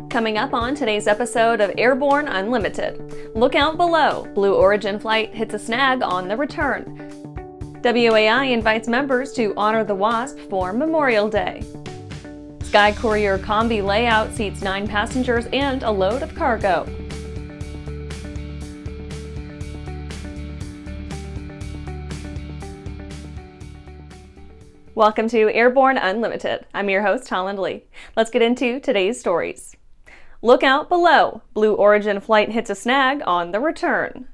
Coming up on today's episode of Airborne-Unlimited. Look out below, Blue Origin flight hits a snag on the return. WAI invites members to honor the WASP for Memorial Day. SkyCourier Combi layout seats 9 passengers and a load of cargo. Welcome to Airborne Unlimited. I'm your host, Holland Lee. Let's get into today's stories. Look out below. Blue Origin flight hits a snag on the return.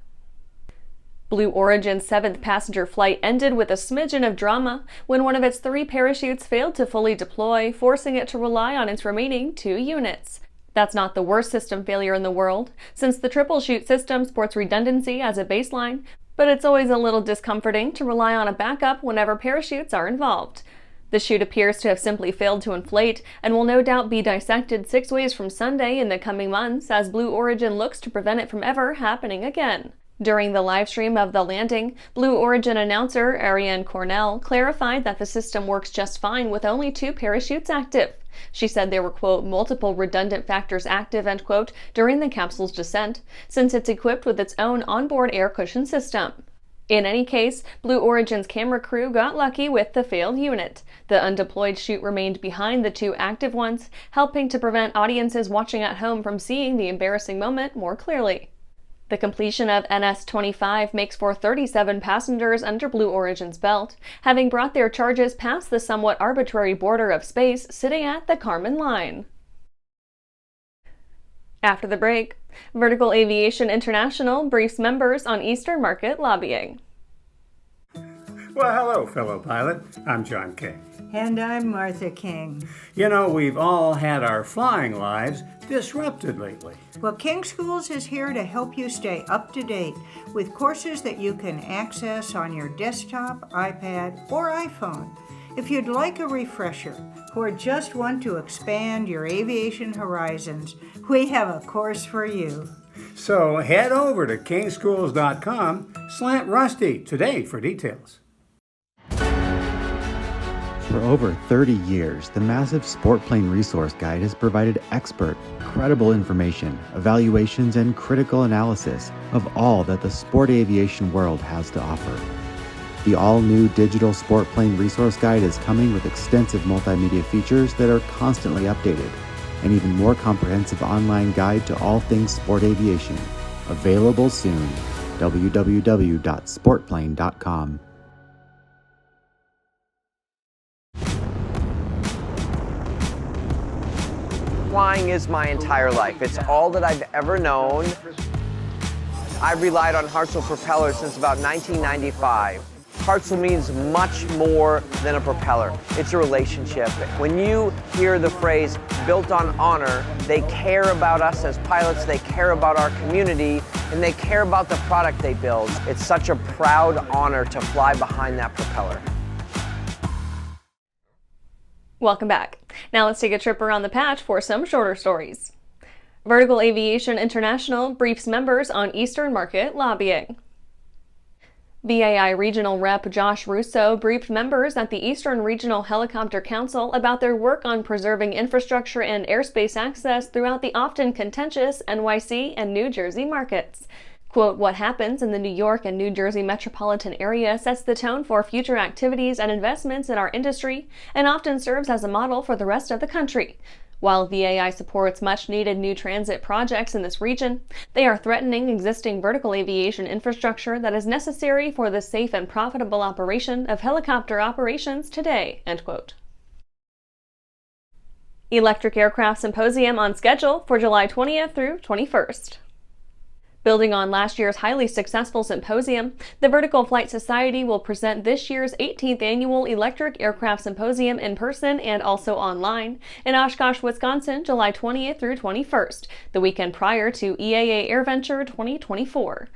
Blue Origin's 7th passenger flight ended with a smidgen of drama when one of its 3 parachutes failed to fully deploy, forcing it to rely on its remaining 2 units. That's not the worst system failure in the world, since the triple-chute system sports redundancy as a baseline, but it's always a little discomforting to rely on a backup whenever parachutes are involved. The chute appears to have simply failed to inflate and will no doubt be dissected 6 ways from Sunday in the coming months as Blue Origin looks to prevent it from ever happening again. During the live stream of the landing, Blue Origin announcer Ariane Cornell clarified that the system works just fine with only 2 parachutes active. She said there were, quote, multiple redundant factors active, end quote, during the capsule's descent, since it's equipped with its own onboard air cushion system. In any case, Blue Origin's camera crew got lucky with the failed unit. The undeployed chute remained behind the 2 active ones, helping to prevent audiences watching at home from seeing the embarrassing moment more clearly. The completion of NS-25 makes for 37 passengers under Blue Origin's belt, having brought their charges past the somewhat arbitrary border of space sitting at the Kármán line. After the break, Vertical Aviation International briefs members on Eastern market lobbying. Well, hello, fellow pilot. I'm John King. And I'm Martha King. You know, we've all had our flying lives disrupted lately. Well, King Schools is here to help you stay up to date with courses that you can access on your desktop, iPad, or iPhone. If you'd like a refresher or just want to expand your aviation horizons, we have a course for you. So head over to kingschools.com/rusty today for details. For over 30 years, the massive Sport Plane Resource Guide has provided expert, credible information, evaluations, and critical analysis of all that the sport aviation world has to offer. The all-new digital Sport Plane Resource Guide is coming with extensive multimedia features that are constantly updated, an even more comprehensive online guide to all things sport aviation. Available soon. www.sportplane.com. Flying is my entire life. It's all that I've ever known. I've relied on Hartzell propellers since about 1995. Hartzell means much more than a propeller. It's a relationship. When you hear the phrase built on honor, they care about us as pilots, they care about our community, and they care about the product they build. It's such a proud honor to fly behind that propeller. Welcome back. Now let's take a trip around the patch for some shorter stories. Vertical Aviation International briefs members on Eastern market lobbying. VAI Regional Rep Josh Russo briefed members at the Eastern Regional Helicopter Council about their work on preserving infrastructure and airspace access throughout the often contentious NYC and New Jersey markets. Quote, what happens in the New York and New Jersey metropolitan area sets the tone for future activities and investments in our industry and often serves as a model for the rest of the country. While VAI supports much-needed new transit projects in this region, they are threatening existing vertical aviation infrastructure that is necessary for the safe and profitable operation of helicopter operations today, end quote. Electric Aircraft Symposium on schedule for July 20th through 21st. Building on last year's highly successful symposium, the Vertical Flight Society will present this year's 18th annual Electric Aircraft Symposium in person and also online in Oshkosh, Wisconsin, July 20th through 21st, the weekend prior to EAA AirVenture 2024.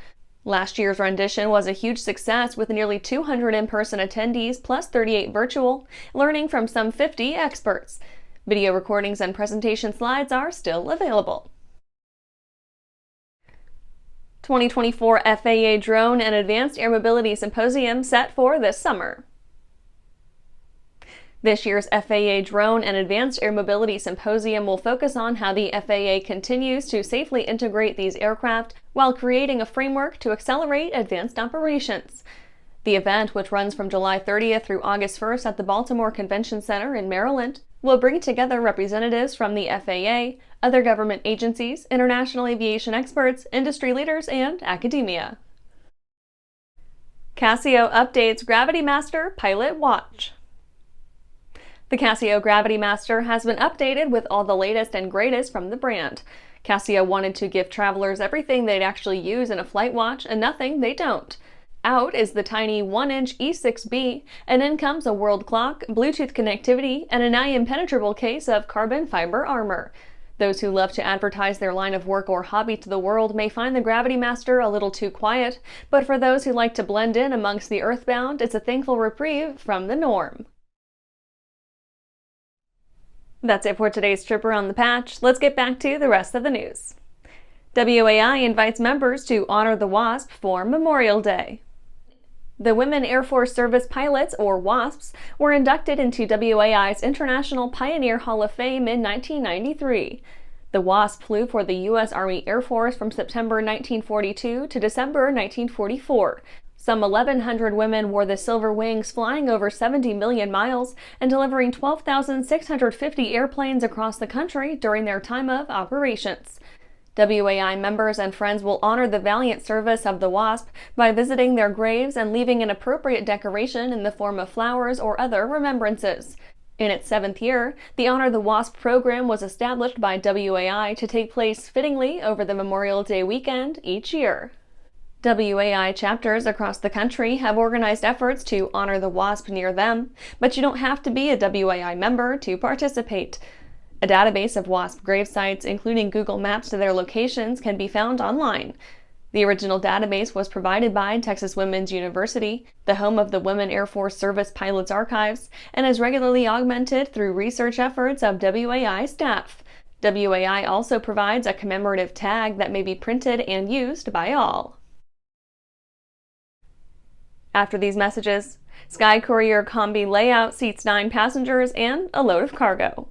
Last year's rendition was a huge success with nearly 200 in-person attendees plus 38 virtual, learning from some 50 experts. Video recordings and presentation slides are still available. 2024 FAA Drone and Advanced Air Mobility Symposium set for this summer. This year's FAA Drone and Advanced Air Mobility Symposium will focus on how the FAA continues to safely integrate these aircraft while creating a framework to accelerate advanced operations. The event, which runs from July 30th through August 1st at the Baltimore Convention Center in Maryland, will bring together representatives from the FAA, other government agencies, international aviation experts, industry leaders, and academia. Casio updates Gravitymaster Pilot Watch. The Casio Gravitymaster has been updated with all the latest and greatest from the brand. Casio wanted to give travelers everything they'd actually use in a flight watch and nothing they don't. Out is the tiny 1-inch E6B, and in comes a world clock, Bluetooth connectivity, and a nigh impenetrable case of carbon fiber armor. Those who love to advertise their line of work or hobby to the world may find the Gravitymaster a little too quiet, but for those who like to blend in amongst the earthbound, it's a thankful reprieve from the norm. That's it for today's trip around the patch. Let's get back to the rest of the news. WAI invites members to honor the WASP for Memorial Day. The Women Airforce Service Pilots, or WASPs, were inducted into WAI's International Pioneer Hall of Fame in 1993. The WASP flew for the U.S. Army Air Force from September 1942 to December 1944. Some 1,100 women wore the silver wings, flying over 70 million miles and delivering 12,650 airplanes across the country during their time of operations. WAI members and friends will honor the valiant service of the WASP by visiting their graves and leaving an appropriate decoration in the form of flowers or other remembrances. In its 7th year, the Honor the WASP program was established by WAI to take place fittingly over the Memorial Day weekend each year. WAI chapters across the country have organized efforts to honor the WASP near them, but you don't have to be a WAI member to participate. A database of WASP gravesites, including Google Maps to their locations, can be found online. The original database was provided by Texas Women's University, the home of the Women Airforce Service Pilots archives, and is regularly augmented through research efforts of WAI staff. WAI also provides a commemorative tag that may be printed and used by all. After these messages, SkyCourier Combi layout seats 9 passengers and a load of cargo.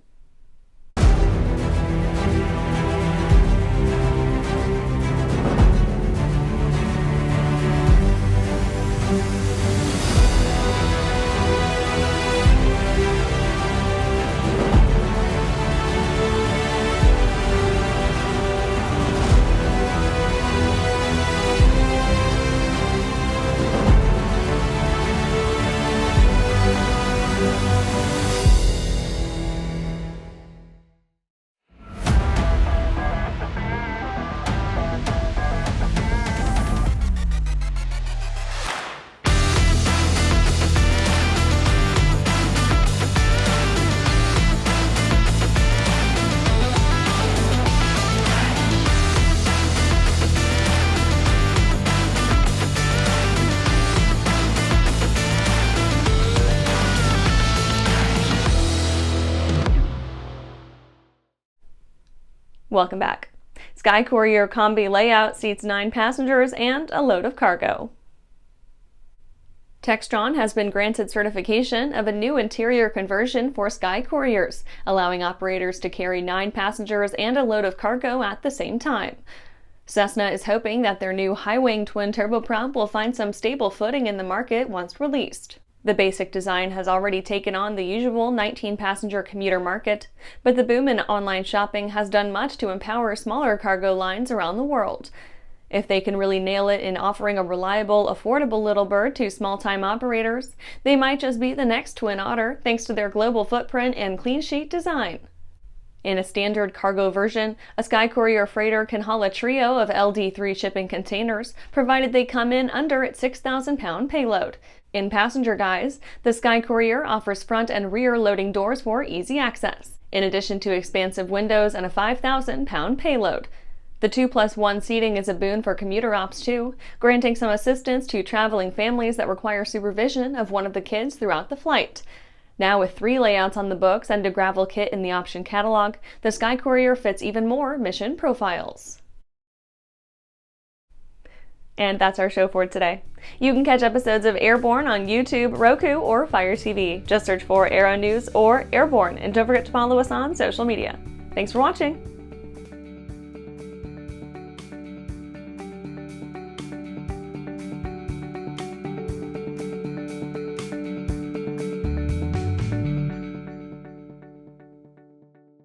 Welcome back. SkyCourier Combi layout seats 9 passengers and a load of cargo. Textron has been granted certification of a new interior conversion for SkyCouriers, allowing operators to carry 9 passengers and a load of cargo at the same time. Cessna is hoping that their new high-wing twin turboprop will find some stable footing in the market once released. The basic design has already taken on the usual 19-passenger commuter market, but the boom in online shopping has done much to empower smaller cargo lines around the world. If they can really nail it in offering a reliable, affordable little bird to small-time operators, they might just be the next Twin Otter thanks to their global footprint and clean sheet design. In a standard cargo version, a SkyCourier freighter can haul a trio of LD3 shipping containers, provided they come in under its 6,000-pound payload. In passenger guise, the SkyCourier offers front and rear loading doors for easy access, in addition to expansive windows and a 5,000-pound payload. The 2+1 seating is a boon for commuter ops too, granting some assistance to traveling families that require supervision of one of the kids throughout the flight. Now with 3 layouts on the books and a gravel kit in the option catalog, the SkyCourier fits even more mission profiles. And that's our show for today. You can catch episodes of Airborne on YouTube, Roku, or Fire TV. Just search for Aero-News or Airborne, and don't forget to follow us on social media. Thanks for watching.